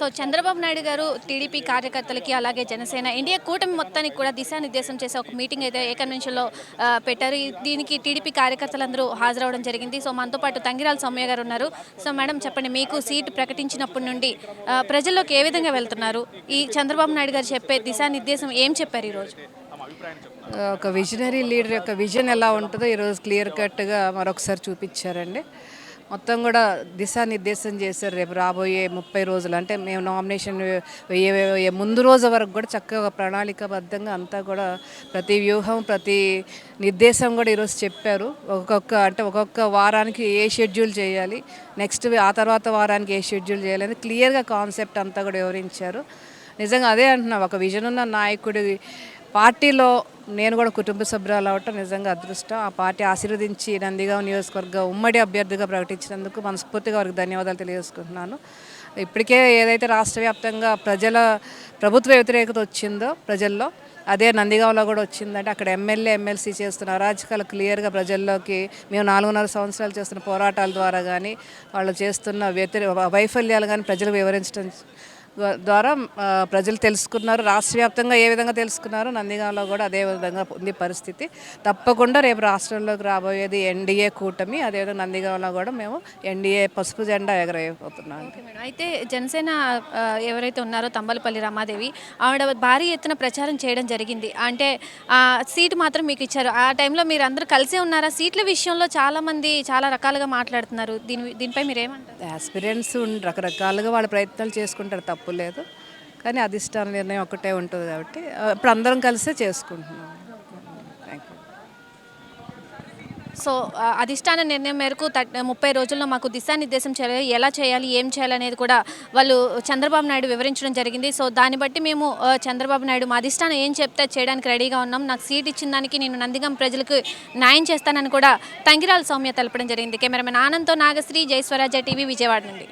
So Chandrababu Naidu గారు TDP కార్యకర్తలకి అలాగే జనసేన ఇండియా కూటమి మొత్తానికి కూడా దిశానిర్దేశం చేసే ఒక మీటింగ్ అయితే ఏ కన్వెన్షన్లో పెట్టారు. దీనికి టీడీపీ కార్యకర్తలందరూ హాజరవడం జరిగింది. సో మనతో పాటు తంగిరాల సౌమ్య గారు ఉన్నారు. సో మేడం చెప్పండి, మీకు సీటు ప్రకటించినప్పటి నుండి ప్రజల్లోకి ఏ విధంగా వెళ్తున్నారు? ఈ చంద్రబాబు నాయుడు గారు చెప్పే దిశానిర్దేశం ఏం చెప్పారు ఈరోజు? ఒక విజనరీ లీడర్ యొక్క విజన్ ఎలా ఉంటుందో ఈరోజు క్లియర్ కట్గా మరొకసారి చూపించారండి. మొత్తం కూడా దిశానిర్దేశం చేశారు. రేపు రాబోయే 30 రోజులు అంటే మేము నామినేషన్ వేయే ముందు రోజు వరకు కూడా చక్కగా ప్రణాళికాబద్ధంగా అంతా కూడా ప్రతి వ్యూహం ప్రతి నిర్దేశం కూడా ఈరోజు చెప్పారు. ఒక్కొక్క వారానికి ఏ షెడ్యూల్ చేయాలి, నెక్స్ట్ ఆ తర్వాత వారానికి ఏ షెడ్యూల్ చేయాలని క్లియర్గా కాన్సెప్ట్ అంతా కూడా వివరించారు. నిజంగా అదే అంటున్నా, ఒక విజన్ ఉన్న నాయకుడి పార్టీలో నేను కూడా కుటుంబ సభ్యురాలు అవటం నిజంగా అదృష్టం. ఆ పార్టీ ఆశీర్వదించి నందిగాం నియోజకవర్గ ఉమ్మడి అభ్యర్థిగా ప్రకటించినందుకు మనస్ఫూర్తిగా వారికి ధన్యవాదాలు తెలియజేసుకుంటున్నాను. ఇప్పటికే ఏదైతే రాష్ట్ర వ్యాప్తంగా ప్రభుత్వ వ్యతిరేకత వచ్చిందో ప్రజల్లో, అదే నందిగాంలో కూడా వచ్చిందంటే అక్కడ ఎమ్మెల్సీ చేస్తున్న అరాచకాలు క్లియర్గా ప్రజల్లోకి మేము 4.5 సంవత్సరాలు చేస్తున్న పోరాటాల ద్వారా కానీ వాళ్ళు చేస్తున్న వైఫల్యాలు కానీ ప్రజలకు వివరించడం ద్వారా ప్రజలు తెలుసుకున్నారు. రాష్ట్ర వ్యాప్తంగా ఏ విధంగా తెలుసుకున్నారో నందిగాంలో కూడా అదే విధంగా ఉంది పరిస్థితి. తప్పకుండా రేపు రాష్ట్రంలోకి రాబోయేది ఎన్డీఏ కూటమి. అదేవిధంగా నందిగాంలో కూడా మేము ఎన్డీఏ పసుపు జెండా ఎగరవేయబోతున్నాం. అయితే జనసేన ఎవరైతే ఉన్నారో తంబలపల్లి రమాదేవి, ఆవిడ భారీ ఎత్తున ప్రచారం చేయడం జరిగింది. అంటే సీటు మాత్రం మీకు ఇచ్చారు. ఆ టైంలో మీరు అందరూ కలిసే ఉన్నారా? సీట్ల విషయంలో చాలామంది చాలా రకాలుగా మాట్లాడుతున్నారు. దీనిపై మీరు ఏమంటారు? యాస్పిరెంట్స్ రకరకాలుగా వాళ్ళ ప్రయత్నాలు చేసుకుంటారు, తప్పు లేదు. కానీ అధిష్టాన నిర్ణయం ఒకటే ఉంటుంది కాబట్టి ఇప్పుడు అందరం కలిసే చేసుకుంటున్నాం. Thank you. సో అధిష్టాన నిర్ణయం మేరకు 30 రోజుల్లో మాకు దిశానిర్దేశం చేయాలి, ఎలా చేయాలి, ఏం చేయాలి అనేది కూడా వాళ్ళు చంద్రబాబు నాయుడు వివరించడం జరిగింది. సో దాన్ని బట్టి మేము చంద్రబాబు నాయుడు మా అధిష్టానం ఏం చెప్తే చేయడానికి రెడీగా ఉన్నాం, నాకు సీట్ ఇచ్చిన దానికి నేను నందిగం ప్రజలకు న్యాయం చేస్తానని కూడా తంగిరాల సౌమ్య తెలపడం జరిగింది. కెమెరామెన్ ఆనంద్తో నాగశ్రీ, జై స్వరాజ్య టీవీ, విజయవాడ నుండి.